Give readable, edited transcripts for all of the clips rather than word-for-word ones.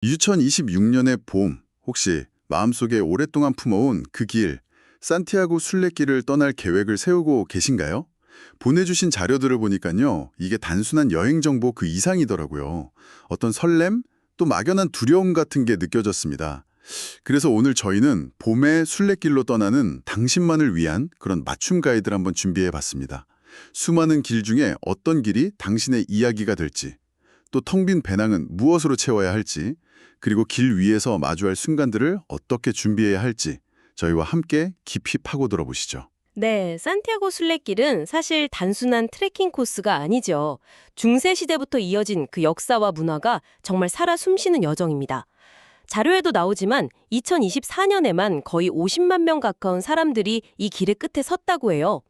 2026년의 봄, 혹시 마음속에 오랫동안 품어온 그 길, 산티아고 순례길을 떠날 계획을 세우고 계신가요? 보내주신 자료들을 보니까요, 이게 단순한 여행 정보 그 이상이더라고요. 어떤 설렘, 또 막연한 두려움 같은 게 느껴졌습니다. 그래서 오늘 저희는 봄의 순례길로 떠나는 당신만을 위한 그런 맞춤 가이드를 한번 준비해 봤습니다. 수많은 길 중에 어떤 길이 당신의 이야기가 될지, 또 텅 빈 배낭은 무엇으로 채워야 할지, 그리고 길 위에서 마주할 순간들을 어떻게 준비해야 할지 저희와 함께 깊이 파고들어 보시죠. 네, 산티아고 순례길은 사실 단순한 트레킹 코스가 아니죠. 중세 시대부터 이어진 그 역사와 문화가 정말 살아 숨쉬는 여정입니다. 자료에도 나오지만 2024년에만 거의 50만 명 가까운 사람들이 이 길의 끝에 섰다고 해요.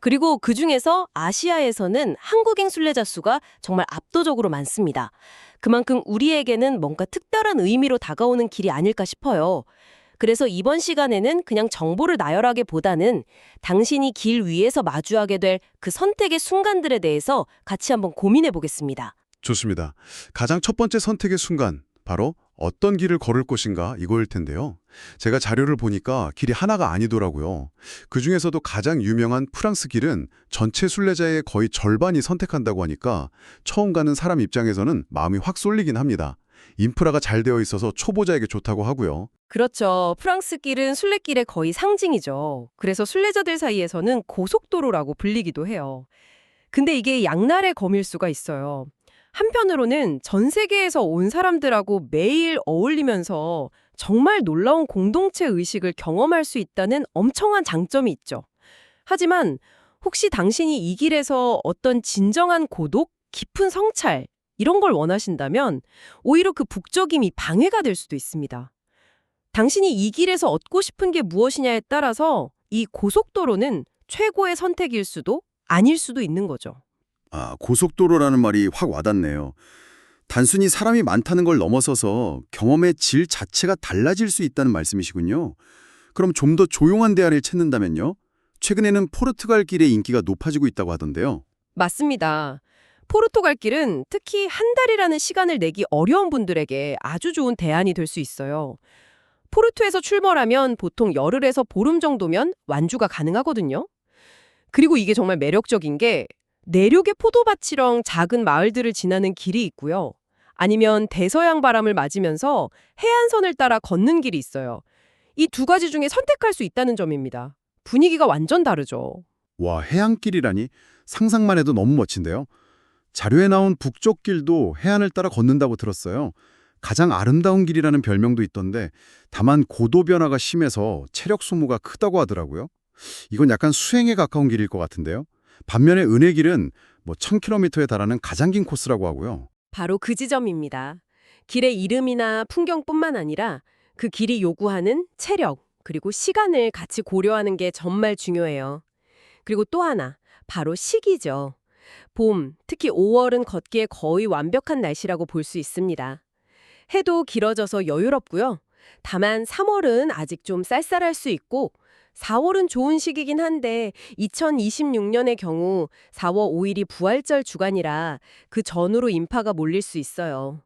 그리고 그중에서 아시아에서는 한국인 순례자 수가 정말 압도적으로 많습니다. 그만큼 우리에게는 뭔가 특별한 의미로 다가오는 길이 아닐까 싶어요. 그래서 이번 시간에는 그냥 정보를 나열하기보다는 당신이 길 위에서 마주하게 될 그 선택의 순간들에 대해서 같이 한번 고민해 보겠습니다. 좋습니다. 가장 첫 번째 선택의 순간, 바로 어떤 길을 걸을 것인가 이거일 텐데요. 제가 자료를 보니까 길이 하나가 아니더라고요. 그중에서도 가장 유명한 프랑스 길은 전체 순례자의 거의 절반이 선택한다고 하니까 처음 가는 사람 입장에서는 마음이 확 쏠리긴 합니다. 인프라가 잘 되어 있어서 초보자에게 좋다고 하고요. 그렇죠. 프랑스 길은 순례길의 거의 상징이죠. 그래서 순례자들 사이에서는 고속도로라고 불리기도 해요. 근데 이게 양날의 검일 수가 있어요. 한편으로는 전 세계에서 온 사람들하고 매일 어울리면서 정말 놀라운 공동체 의식을 경험할 수 있다는 엄청난 장점이 있죠. 하지만 혹시 당신이 이 길에서 어떤 진정한 고독, 깊은 성찰, 이런 걸 원하신다면 오히려 그 북적임이 방해가 될 수도 있습니다. 당신이 이 길에서 얻고 싶은 게 무엇이냐에 따라서 이 고속도로는 최고의 선택일 수도 아닐 수도 있는 거죠. 고속도로라는 말이 확 와닿네요. 단순히 사람이 많다는 걸 넘어서서 경험의 질 자체가 달라질 수 있다는 말씀이시군요. 그럼 좀 더 조용한 대화를 찾는다면요? 최근에는 포르투갈 길의 인기가 높아지고 있다고 하던데요. 맞습니다. 포르투갈 길은 특히 한 달이라는 시간을 내기 어려운 분들에게 아주 좋은 대안이 될 수 있어요. 포르투에서 출발하면 보통 열흘에서 보름 정도면 완주가 가능하거든요. 그리고 이게 정말 매력적인 게 내륙의 포도밭이랑 작은 마을들을 지나는 길이 있고요. 아니면 대서양 바람을 맞으면서 해안선을 따라 걷는 길이 있어요. 이 두 가지 중에 선택할 수 있다는 점입니다. 분위기가 완전 다르죠. 와, 해안길이라니 상상만 해도 너무 멋진데요. 자료에 나온 북쪽 길도 해안을 따라 걷는다고 들었어요. 가장 아름다운 길이라는 별명도 있던데 다만 고도 변화가 심해서 체력 소모가 크다고 하더라고요. 이건 약간 수행에 가까운 길일 것 같은데요. 반면에 은혜길은 1000km에 달하는 가장 긴 코스라고 하고요. 바로 그 지점입니다. 길의 이름이나 풍경뿐만 아니라 그 길이 요구하는 체력, 그리고 시간을 같이 고려하는 게 정말 중요해요. 그리고 또 하나, 바로 시기죠. 봄, 특히 5월은 걷기에 거의 완벽한 날씨라고 볼 수 있습니다. 해도 길어져서 여유롭고요. 다만 3월은 아직 좀 쌀쌀할 수 있고 4월은 좋은 시기긴 한데 2026년의 경우 4월 5일이 부활절 주간이라 그 전후로 인파가 몰릴 수 있어요.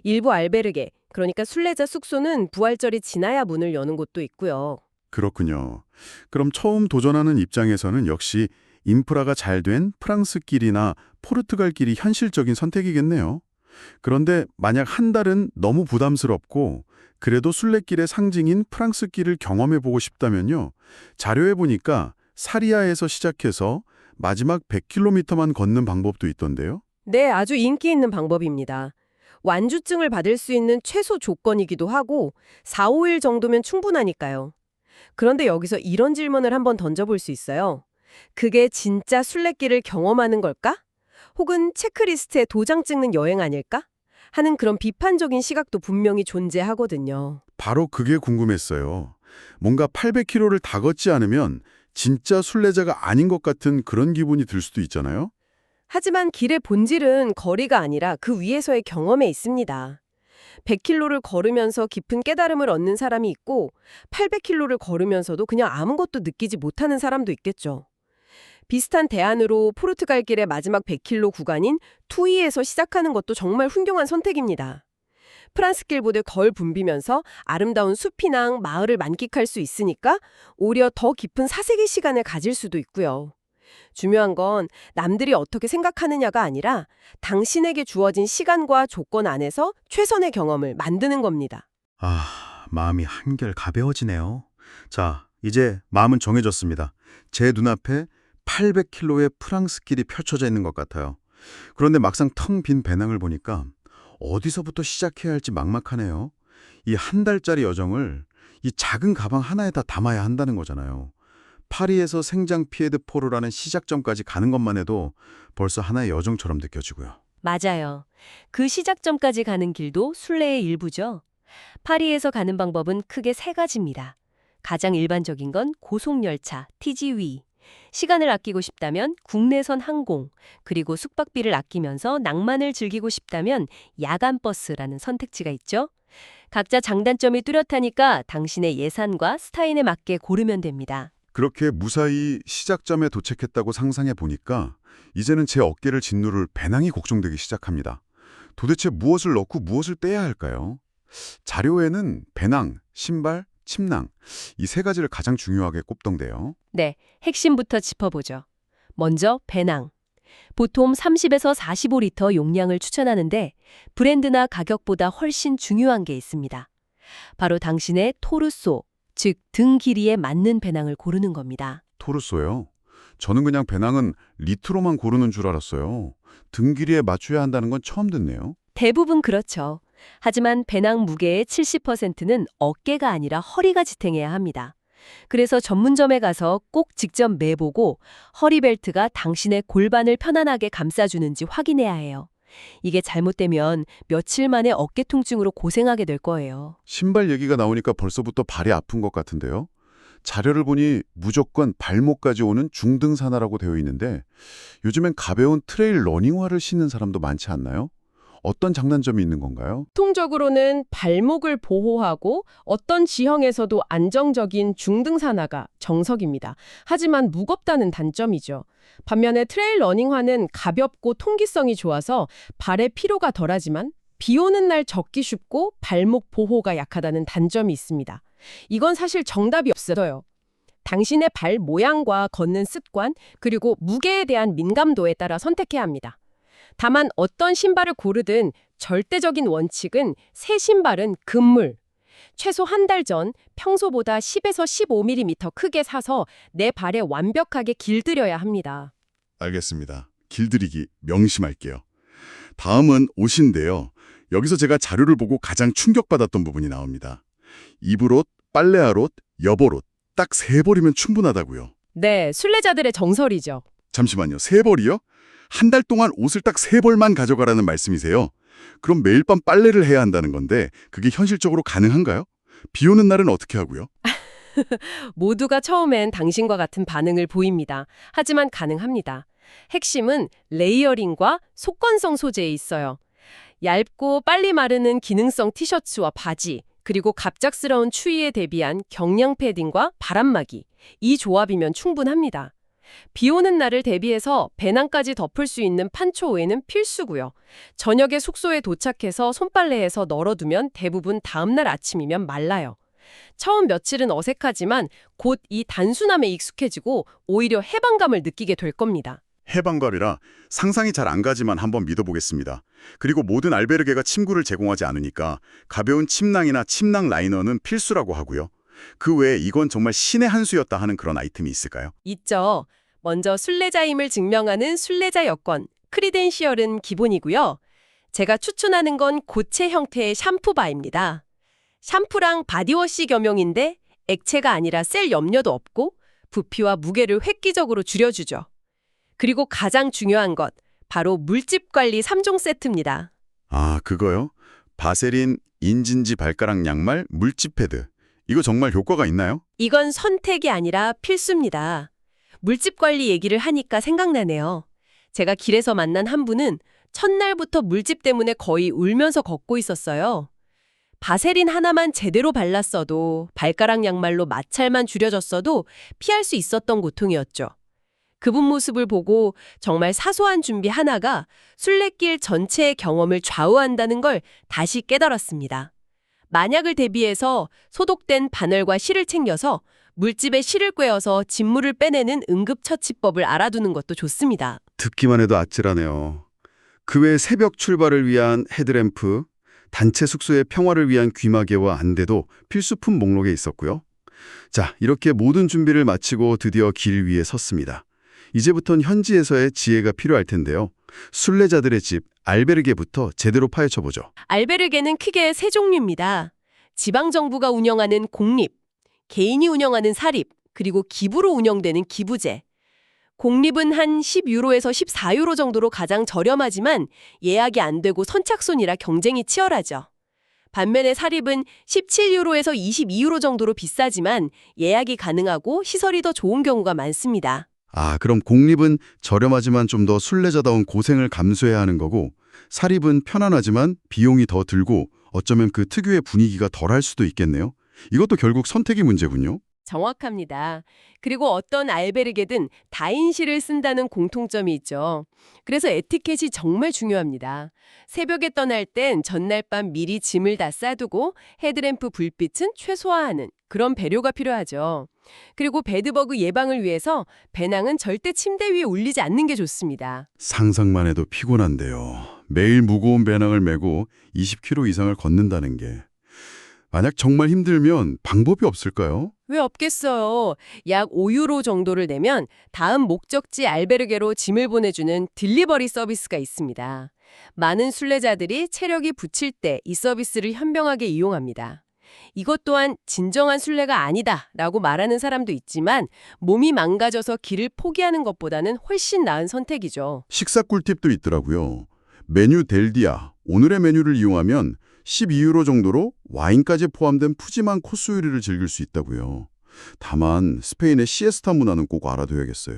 일부 알베르게, 그러니까 순례자 숙소는 부활절이 지나야 문을 여는 곳도 있고요. 그렇군요. 그럼 처음 도전하는 입장에서는 역시 인프라가 잘 된 프랑스 길이나 포르투갈 길이 현실적인 선택이겠네요. 그런데 만약 한 달은 너무 부담스럽고 그래도 순례길의 상징인 프랑스 길을 경험해보고 싶다면요. 자료에 보니까 사리아에서 시작해서 마지막 100km만 걷는 방법도 있던데요. 네, 아주 인기 있는 방법입니다. 완주증을 받을 수 있는 최소 조건이기도 하고 4, 5일 정도면 충분하니까요. 그런데 여기서 이런 질문을 한번 던져볼 수 있어요. 그게 진짜 순례길을 경험하는 걸까? 혹은 체크리스트에 도장 찍는 여행 아닐까? 하는 그런 비판적인 시각도 분명히 존재하거든요. 바로 그게 궁금했어요. 뭔가 800km를 다 걷지 않으면 진짜 순례자가 아닌 것 같은 그런 기분이 들 수도 있잖아요. 하지만 길의 본질은 거리가 아니라 그 위에서의 경험에 있습니다. 100km를 걸으면서 깊은 깨달음을 얻는 사람이 있고 800km를 걸으면서도 그냥 아무것도 느끼지 못하는 사람도 있겠죠. 비슷한 대안으로 포르투갈 길의 마지막 100km 구간인 투이에서 시작하는 것도 정말 훌륭한 선택입니다. 프랑스길보다 덜 붐비면서 아름다운 숲이나 마을을 만끽할 수 있으니까 오히려 더 깊은 사색의 시간을 가질 수도 있고요. 중요한 건 남들이 어떻게 생각하느냐가 아니라 당신에게 주어진 시간과 조건 안에서 최선의 경험을 만드는 겁니다. 아, 마음이 한결 가벼워지네요. 자, 이제 마음은 정해졌습니다. 제 눈앞에 800km의 프랑스 길이 펼쳐져 있는 것 같아요. 그런데 막상 텅 빈 배낭을 보니까 어디서부터 시작해야 할지 막막하네요. 이 한 달짜리 여정을 이 작은 가방 하나에 다 담아야 한다는 거잖아요. 파리에서 생장피에드포르라는 시작점까지 가는 것만 해도 벌써 하나의 여정처럼 느껴지고요. 맞아요. 그 시작점까지 가는 길도 순례의 일부죠. 파리에서 가는 방법은 크게 세 가지입니다. 가장 일반적인 건 고속열차, TGV. 시간을 아끼고 싶다면 국내선 항공, 그리고 숙박비를 아끼면서 낭만을 즐기고 싶다면 야간버스라는 선택지가 있죠. 각자 장단점이 뚜렷하니까 당신의 예산과 스타일에 맞게 고르면 됩니다. 그렇게 무사히 시작점에 도착했다고 상상해 보니까 이제는 제 어깨를 짓누를 배낭이 걱정되기 시작합니다. 도대체 무엇을 넣고 무엇을 떼야 할까요? 자료에는 배낭, 신발, 침낭 이 세 가지를 가장 중요하게 꼽던데요. 네, 핵심부터 짚어보죠. 먼저 배낭. 보통 30에서 45리터 용량을 추천하는데 브랜드나 가격보다 훨씬 중요한 게 있습니다. 바로 당신의 토르소, 즉 등 길이에 맞는 배낭을 고르는 겁니다. 토르소요? 저는 그냥 배낭은 리트로만 고르는 줄 알았어요. 등 길이에 맞춰야 한다는 건 처음 듣네요. 대부분 그렇죠. 하지만 배낭 무게의 70%는 어깨가 아니라 허리가 지탱해야 합니다. 그래서 전문점에 가서 꼭 직접 매보고 허리벨트가 당신의 골반을 편안하게 감싸주는지 확인해야 해요. 이게 잘못되면 며칠 만에 어깨 통증으로 고생하게 될 거예요. 신발 얘기가 나오니까 벌써부터 발이 아픈 것 같은데요. 자료를 보니 무조건 발목까지 오는 중등산화라고 되어 있는데 요즘엔 가벼운 트레일 러닝화를 신는 사람도 많지 않나요? 어떤 장단점이 있는 건가요? 통적으로는 발목을 보호하고 어떤 지형에서도 안정적인 중등산화가 정석입니다. 하지만 무겁다는 단점이죠. 반면에 트레일 러닝화는 가볍고 통기성이 좋아서 발의 피로가 덜하지만 비 오는 날 젖기 쉽고 발목 보호가 약하다는 단점이 있습니다. 이건 사실 정답이 없어요. 당신의 발 모양과 걷는 습관, 그리고 무게에 대한 민감도에 따라 선택해야 합니다. 다만 어떤 신발을 고르든 절대적인 원칙은 새 신발은 금물. 최소 한 달 전 평소보다 10에서 15mm 크게 사서 내 발에 완벽하게 길들여야 합니다. 알겠습니다. 길들이기 명심할게요. 다음은 옷인데요. 여기서 제가 자료를 보고 가장 충격받았던 부분이 나옵니다. 이불옷, 빨래할옷, 여벌옷 딱 3벌이면 충분하다고요. 네, 순례자들의 정설이죠. 잠시만요. 3벌이요? 한 달 동안 옷을 딱 3벌만 가져가라는 말씀이세요? 그럼 매일 밤 빨래를 해야 한다는 건데 그게 현실적으로 가능한가요? 비 오는 날은 어떻게 하고요? 모두가 처음엔 당신과 같은 반응을 보입니다. 하지만 가능합니다. 핵심은 레이어링과 속건성 소재에 있어요. 얇고 빨리 마르는 기능성 티셔츠와 바지, 그리고 갑작스러운 추위에 대비한 경량 패딩과 바람막이. 이 조합이면 충분합니다. 비 오는 날을 대비해서 배낭까지 덮을 수 있는 판초 외에는 필수고요. 저녁에 숙소에 도착해서 손빨래해서 널어두면 대부분 다음날 아침이면 말라요. 처음 며칠은 어색하지만 곧 이 단순함에 익숙해지고 오히려 해방감을 느끼게 될 겁니다. 해방감이라 상상이 잘 안 가지만 한번 믿어보겠습니다. 그리고 모든 알베르게가 침구를 제공하지 않으니까 가벼운 침낭이나 침낭 라이너는 필수라고 하고요. 그 외에 이건 정말 신의 한 수였다 하는 그런 아이템이 있을까요? 있죠. 먼저 순례자임을 증명하는 순례자 여권, 크리덴시얼은 기본이고요. 제가 추천하는 건 고체 형태의 샴푸바입니다. 샴푸랑 바디워시 겸용인데 액체가 아니라 셀 염려도 없고 부피와 무게를 획기적으로 줄여주죠. 그리고 가장 중요한 것, 바로 물집 관리 3종 세트입니다. 아, 그거요? 바세린, 인진지 발가락 양말, 물집 패드. 이거 정말 효과가 있나요? 이건 선택이 아니라 필수입니다. 물집 관리 얘기를 하니까 생각나네요. 제가 길에서 만난 한 분은 첫날부터 물집 때문에 거의 울면서 걷고 있었어요. 바세린 하나만 제대로 발랐어도 발가락 양말로 마찰만 줄여줬어도 피할 수 있었던 고통이었죠. 그분 모습을 보고 정말 사소한 준비 하나가 순례길 전체의 경험을 좌우한다는 걸 다시 깨달았습니다. 만약을 대비해서 소독된 바늘과 실을 챙겨서 물집에 실을 꿰어서 진물을 빼내는 응급처치법을 알아두는 것도 좋습니다. 듣기만 해도 아찔하네요. 그 외 새벽 출발을 위한 헤드램프, 단체 숙소의 평화를 위한 귀마개와 안대도 필수품 목록에 있었고요. 자, 이렇게 모든 준비를 마치고 드디어 길 위에 섰습니다. 이제부턴 현지에서의 지혜가 필요할 텐데요. 순례자들의 집 알베르게부터 제대로 파헤쳐보죠. 알베르게는 크게 세 종류입니다. 지방정부가 운영하는 공립, 개인이 운영하는 사립, 그리고 기부로 운영되는 기부제. 공립은 한 10유로에서 14유로 정도로 가장 저렴하지만 예약이 안 되고 선착순이라 경쟁이 치열하죠. 반면에 사립은 17유로에서 22유로 정도로 비싸지만 예약이 가능하고 시설이 더 좋은 경우가 많습니다. 아, 그럼 공립은 저렴하지만 좀 더 순례자다운 고생을 감수해야 하는 거고, 사립은 편안하지만 비용이 더 들고 어쩌면 그 특유의 분위기가 덜할 수도 있겠네요. 이것도 결국 선택의 문제군요. 정확합니다. 그리고 어떤 알베르게든 다인실을 쓴다는 공통점이 있죠. 그래서 에티켓이 정말 중요합니다. 새벽에 떠날 땐 전날 밤 미리 짐을 다 싸두고 헤드램프 불빛은 최소화하는 그런 배려가 필요하죠. 그리고 베드버그 예방을 위해서 배낭은 절대 침대 위에 올리지 않는 게 좋습니다. 상상만 해도 피곤한데요. 매일 무거운 배낭을 메고 20km 이상을 걷는다는 게. 만약 정말 힘들면 방법이 없을까요? 왜 없겠어요. 약 5유로 정도를 내면 다음 목적지 알베르게로 짐을 보내주는 딜리버리 서비스가 있습니다. 많은 순례자들이 체력이 붙일 때 이 서비스를 현명하게 이용합니다. 이것 또한 진정한 순례가 아니다라고 말하는 사람도 있지만 몸이 망가져서 길을 포기하는 것보다는 훨씬 나은 선택이죠. 식사 꿀팁도 있더라고요. 메뉴 델디아, 오늘의 메뉴를 이용하면 12유로 정도로 와인까지 포함된 푸짐한 코스 요리를 즐길 수 있다고요. 다만 스페인의 시에스타 문화는 꼭 알아둬야겠어요.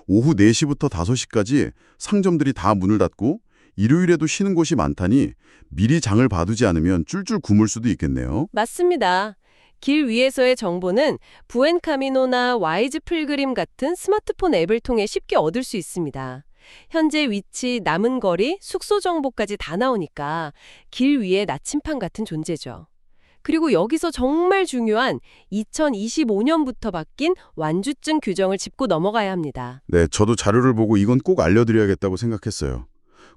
오후 4시부터 5시까지 상점들이 다 문을 닫고 일요일에도 쉬는 곳이 많다니 미리 장을 봐두지 않으면 쫄쫄 굶을 수도 있겠네요. 맞습니다. 길 위에서의 정보는 부엔카미노나 와이즈 필그림 같은 스마트폰 앱을 통해 쉽게 얻을 수 있습니다. 현재 위치, 남은 거리, 숙소 정보까지 다 나오니까 길 위에 나침판 같은 존재죠. 그리고 여기서 정말 중요한 2025년부터 바뀐 완주증 규정을 짚고 넘어가야 합니다. 네, 저도 자료를 보고 이건 꼭 알려드려야겠다고 생각했어요.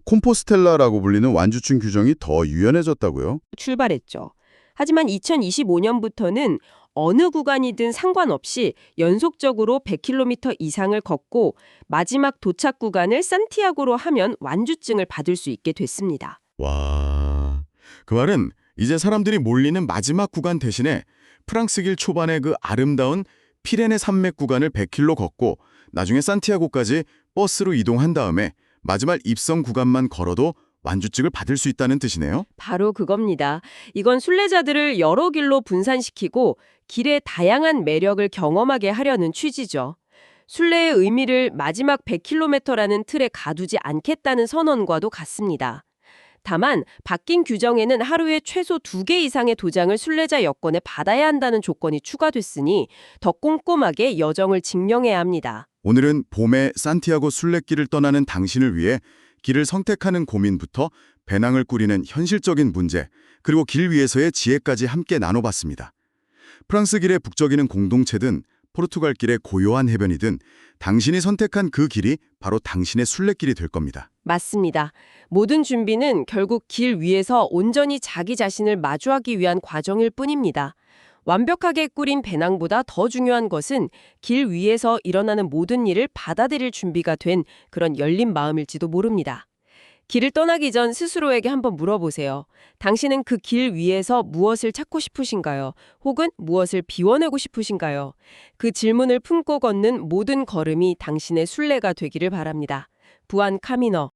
콤포스텔라라고 불리는 완주증 규정이 더 유연해졌다고요? 출발했죠. 하지만 2025년부터는 어느 구간이든 상관없이 연속적으로 100km 이상을 걷고 마지막 도착 구간을 산티아고로 하면 완주증을 받을 수 있게 됐습니다. 와, 그 말은 이제 사람들이 몰리는 마지막 구간 대신에 프랑스길 초반의 그 아름다운 피레네 산맥 구간을 100km 걷고 나중에 산티아고까지 버스로 이동한 다음에 마지막 입성 구간만 걸어도 완주증을 받을 수 있다는 뜻이네요. 바로 그겁니다. 이건 순례자들을 여러 길로 분산시키고 길의 다양한 매력을 경험하게 하려는 취지죠. 순례의 의미를 마지막 100km라는 틀에 가두지 않겠다는 선언과도 같습니다. 다만 바뀐 규정에는 하루에 최소 2개 이상의 도장을 순례자 여권에 받아야 한다는 조건이 추가됐으니 더 꼼꼼하게 여정을 증명해야 합니다. 오늘은 봄에 산티아고 순례길을 떠나는 당신을 위해 길을 선택하는 고민부터 배낭을 꾸리는 현실적인 문제, 그리고 길 위에서의 지혜까지 함께 나눠봤습니다. 프랑스 길의 북적이는 공동체든 포르투갈 길의 고요한 해변이든 당신이 선택한 그 길이 바로 당신의 순례길이 될 겁니다. 맞습니다. 모든 준비는 결국 길 위에서 온전히 자기 자신을 마주하기 위한 과정일 뿐입니다. 완벽하게 꾸린 배낭보다 더 중요한 것은 길 위에서 일어나는 모든 일을 받아들일 준비가 된 그런 열린 마음일지도 모릅니다. 길을 떠나기 전 스스로에게 한번 물어보세요. 당신은 그 길 위에서 무엇을 찾고 싶으신가요? 혹은 무엇을 비워내고 싶으신가요? 그 질문을 품고 걷는 모든 걸음이 당신의 순례가 되기를 바랍니다. 부안 카미너,